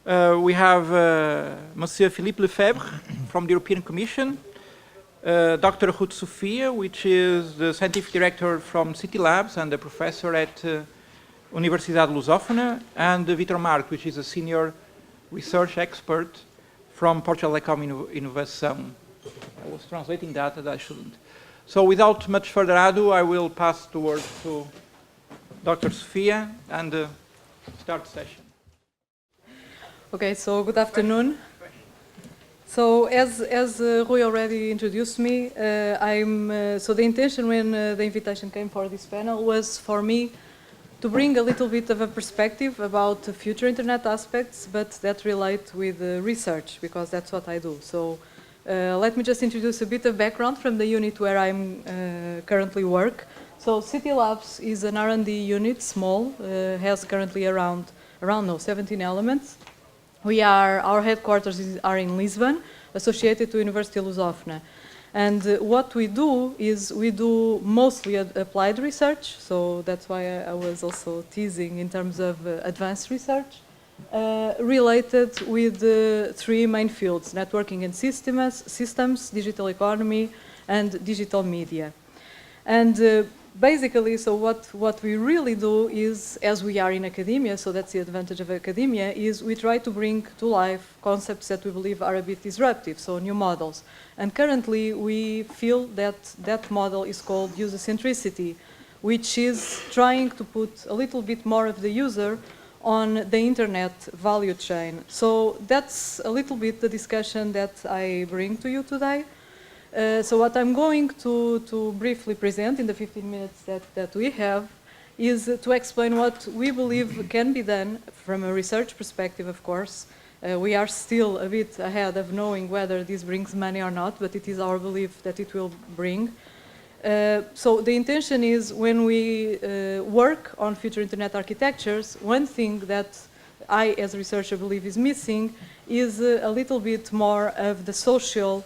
We have Monsieur Philippe Lefebvre from the European Commission, Dr. Rute Sofia, which is the scientific director from City Labs and a professor at Universidade Lusófona, and Vitor Marco, which is a senior research expert from Portugal Inovação. I was translating that, and I shouldn't. So without much further ado, I will pass the word to Dr. Sofia and start the session. Okay, so good afternoon. So as Rui already introduced me, so the intention when the invitation came for this panel was for me to bring a little bit of a perspective about future internet aspects, but that relate with research, because that's what I do. So let me just introduce a bit of background from the unit where I'm currently work. So City Labs is an R&D unit, small, has currently around 17 elements. Our headquarters are in Lisbon, associated to University Lusófona. And what we do is we do mostly applied research, so that's why I was also teasing in terms of advanced research, related with three main fields: networking and systems, digital economy, and digital media. And basically, so what we really do is, as we are in academia, so that's the advantage of academia, is we try to bring to life concepts that we believe are a bit disruptive, so new models. And currently, we feel that that model is called user centricity, which is trying to put a little bit more of the user on the internet value chain. So that's a little bit the discussion that I bring to you today. So what I'm going to briefly present in the 15 minutes that we have is to explain what we believe can be done from a research perspective, of course. We are still a bit ahead of knowing whether this brings money or not, but it is our belief that it will bring. So the intention is, when we work on future internet architectures, one thing that I, as a researcher, believe is missing is a little bit more of the social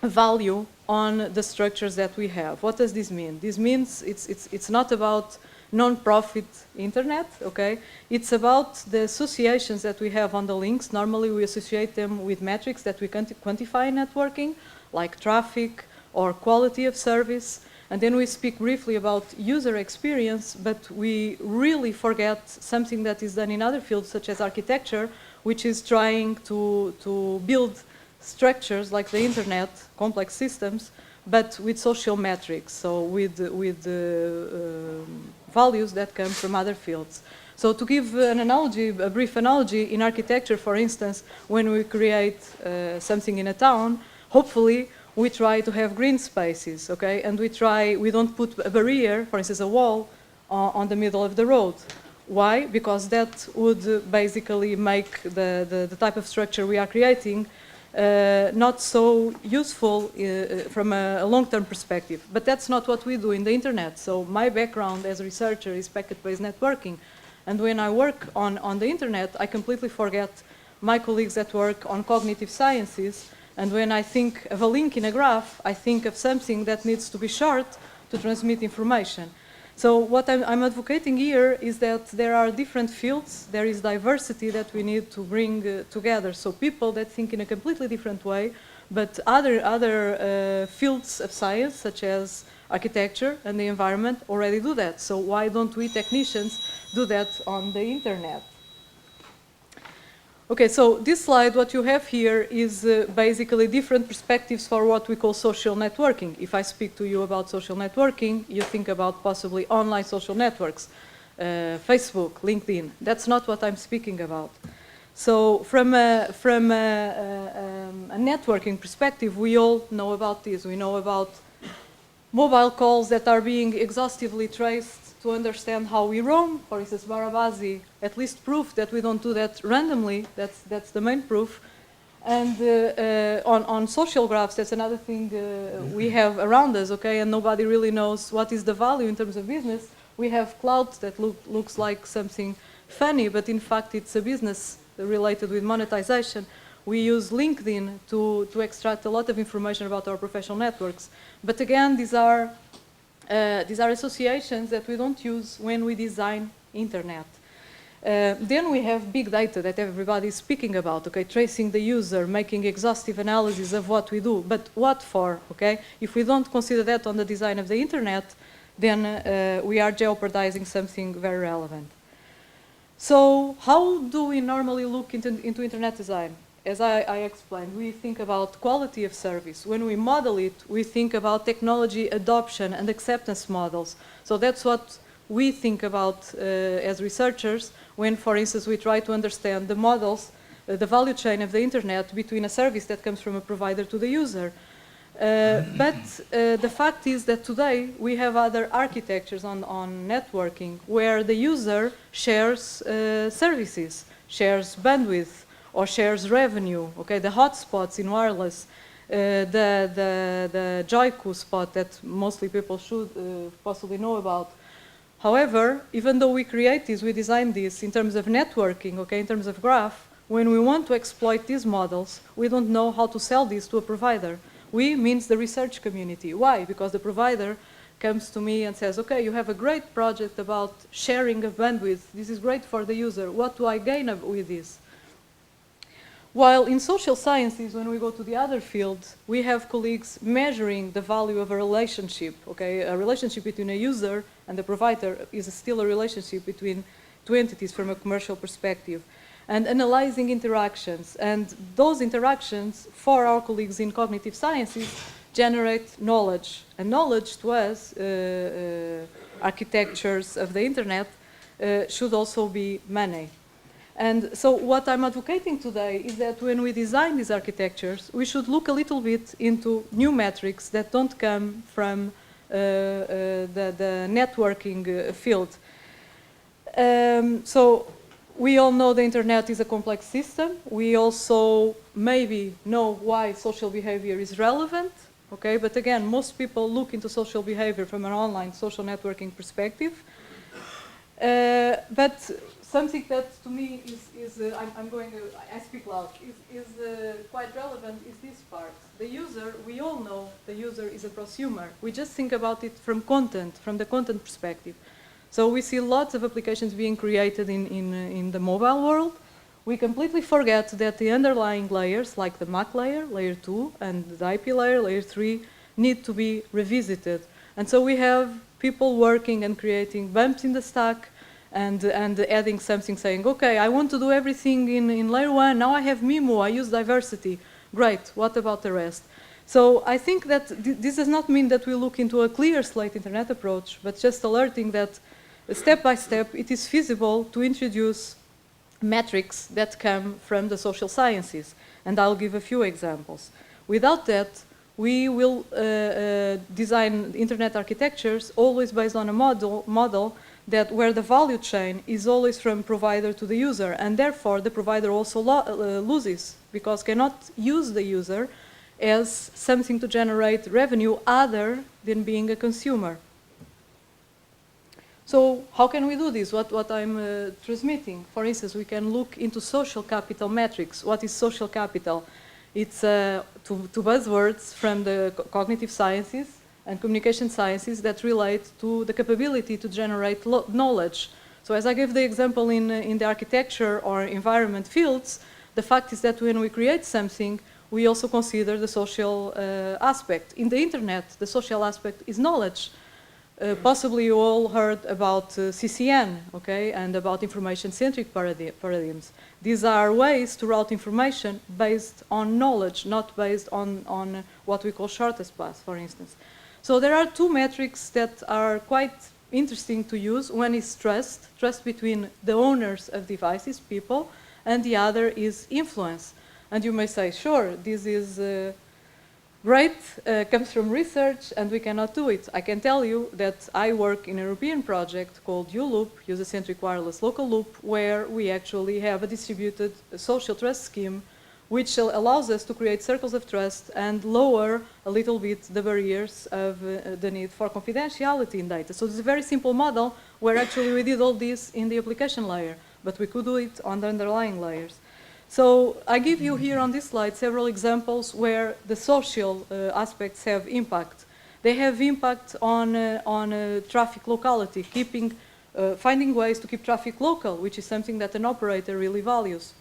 value on the structures that we have. What does this mean? This means it's not about non-profit internet, okay? It's about the associations that we have on the links. Normally we associate them with metrics that we can quantify in networking, like traffic or quality of service. And then we speak briefly about user experience, but we really forget something that is done in other fields, such as architecture, which is trying to build structures like the internet, complex systems, but with social metrics, so with values that come from other fields. So to give an analogy, a brief analogy, in architecture, for instance, when we create something in a town, hopefully we try to have green spaces, okay? And we don't put a barrier, for instance, a wall, on the middle of the road. Why? Because that would basically make the type of structure we are creating not so useful from a long-term perspective. But that's not what we do in the internet. So my background as a researcher is packet-based networking. And when I work on the internet, I completely forget my colleagues that work on cognitive sciences. And when I think of a link in a graph, I think of something that needs to be short to transmit information. So what I'm advocating here is that there are different fields, there is diversity that we need to bring together. So people that think in a completely different way, but other fields of science, such as architecture and the environment, already do that. So why don't we technicians do that on the internet? Okay, so this slide, what you have here is basically different perspectives for what we call social networking. If I speak to you about social networking, you think about possibly online social networks, Facebook, LinkedIn. That's not what I'm speaking about. So from a networking perspective, we all know about this. We know about mobile calls that are being exhaustively traced to understand how we roam. For instance, Barabasi at least proof that we don't do that randomly. That's the main proof. And on social graphs, that's another thing we have around us, okay? And nobody really knows what is the value in terms of business. We have clouds that looks like something funny, but in fact it's a business related with monetization. We use LinkedIn to extract a lot of information about our professional networks. But again, these are associations that we don't use when we design internet. Then we have big data that everybody is speaking about, okay, tracing the user, making exhaustive analysis of what we do, but what for, okay? If we don't consider that on the design of the internet, then we are jeopardizing something very relevant. So how do we normally look into internet design? As I explained, we think about quality of service. When we model it, we think about technology adoption and acceptance models. So that's what we think about as researchers when, for instance, we try to understand the models, the value chain of the internet between a service that comes from a provider to the user. But the fact is that today we have other architectures on networking where the user shares services, shares bandwidth, or shares revenue. Okay, the hotspots in wireless, the Joiku spot that mostly people should possibly know about. However, even though we create this, we design this in terms of networking, okay, in terms of graph, when we want to exploit these models, we don't know how to sell this to a provider. We means the research community. Why? Because the provider comes to me and says, okay, you have a great project about sharing of bandwidth. This is great for the user. What do I gain with this? While in social sciences, when we go to the other fields, we have colleagues measuring the value of a relationship. Okay, a relationship between a user and the provider is still a relationship between two entities from a commercial perspective, and analyzing interactions. And those interactions, for our colleagues in cognitive sciences, generate knowledge. And knowledge to us, architectures of the internet, should also be money. And so what I'm advocating today is that when we design these architectures, we should look a little bit into new metrics that don't come from the networking field. So we all know the internet is a complex system. We also maybe know why social behavior is relevant. Okay, but again, most people look into social behavior from an online social networking perspective. But something that to me I speak loud, is quite relevant is this part. The user, we all know the user is a prosumer. We just think about it from the content perspective. So we see lots of applications being created in the mobile world. We completely forget that the underlying layers, like the MAC layer, layer 2, and the IP layer, layer 3, need to be revisited. And so we have people working and creating bumps in the stack, and adding something saying, okay, I want to do everything in layer 1, now I have MIMO, I use diversity. Great, what about the rest? So I think that this does not mean that we look into a clear slate internet approach, but just alerting that step by step it is feasible to introduce metrics that come from the social sciences. And I'll give a few examples. Without that, we will design internet architectures always based on a model that where the value chain is always from provider to the user, and therefore the provider also loses because cannot use the user as something to generate revenue other than being a consumer. So how can we do this? What I'm transmitting, for instance, we can look into social capital metrics. What is social capital? It's two buzzwords from the cognitive sciences and communication sciences that relate to the capability to generate knowledge. So as I gave the example in the architecture or environment fields, the fact is that when we create something, we also consider the social aspect. In the internet, the social aspect is knowledge. Possibly you all heard about CCN, okay, and about information-centric paradigms. These are ways to route information based on knowledge, not based on what we call shortest path, for instance. So there are two metrics that are quite interesting to use. One is trust between the owners of devices, people, and the other is influence. And you may say, sure, this is great, comes from research, and we cannot do it. I can tell you that I work in a European project called ULoop, User-Centric Wireless Local Loop, where we actually have a distributed social trust scheme which allows us to create circles of trust and lower a little bit the barriers of the need for confidentiality in data. So it's a very simple model where actually we did all this in the application layer, but we could do it on the underlying layers. So I give you here on this slide several examples where the social aspects have impact. They have impact on traffic locality, keeping Finding ways to keep traffic local, which is something that an operator really values.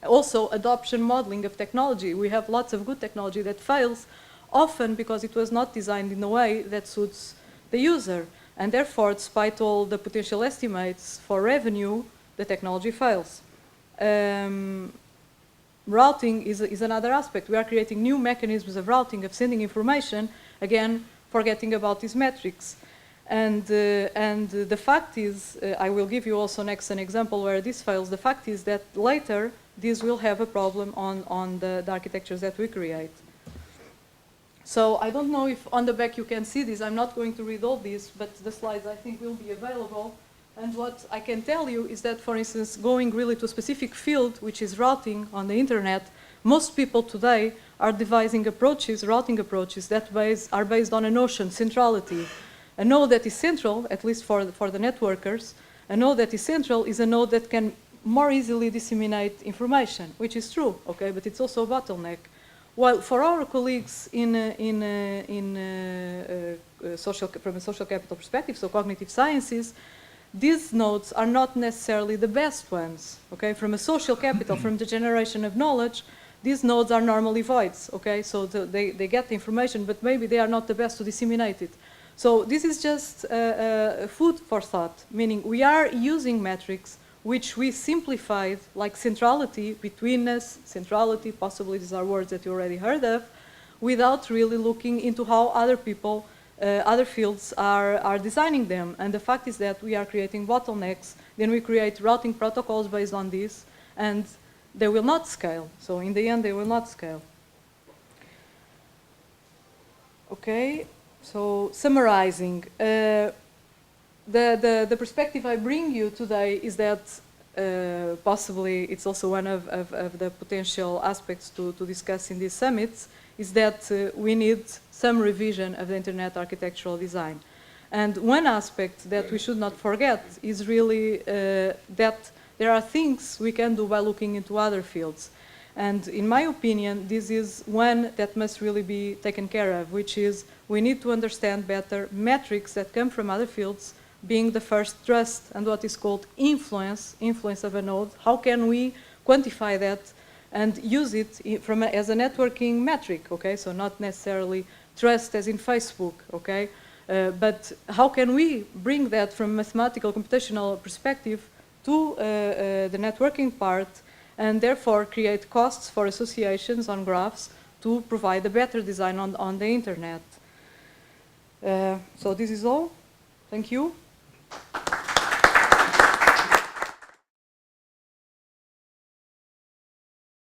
Also, adoption modeling of technology. We have lots of good technology that fails, often because it was not designed in a way that suits the user. And therefore, despite all the potential estimates for revenue, the technology fails. Routing is another aspect. We are creating new mechanisms of routing, of sending information, again, forgetting about these metrics. And the fact is, I will give you also next an example where this fails. The fact is that later, this will have a problem on the architectures that we create. So I don't know if on the back you can see this. I'm not going to read all this, but the slides I think will be available. And what I can tell you is that, for instance, going really to a specific field, which is routing on the internet, most people today are devising approaches, routing approaches, that are based on a notion, centrality. A node that is central, at least for the networkers, a node that is central is a node that can more easily disseminate information, which is true, okay, but it's also a bottleneck. While for our colleagues from a social capital perspective, so cognitive sciences, these nodes are not necessarily the best ones, okay? From a social capital, from the generation of knowledge, these nodes are normally voids, okay? So they get the information, but maybe they are not the best to disseminate it. So this is just food for thought, meaning we are using metrics which we simplified, like centrality, betweenness, centrality, possibly these are words that you already heard of, without really looking into how other people, other fields are designing them. And the fact is that we are creating bottlenecks, then we create routing protocols based on this, and they will not scale. So in the end, they will not scale. Okay, so summarizing. The perspective I bring you today is that possibly it's also one of the potential aspects to discuss in these summits, is that we need some revision of the internet architectural design. And one aspect that we should not forget is really that there are things we can do by looking into other fields. And in my opinion, this is one that must really be taken care of, which is we need to understand better metrics that come from other fields, being the first trust and what is called influence of a node. How can we quantify that and use it as a networking metric, okay? So not necessarily trust as in Facebook, okay? But how can we bring that from a mathematical computational perspective to the networking part, and therefore create costs for associations on graphs to provide a better design on the internet. So this is all. Thank you.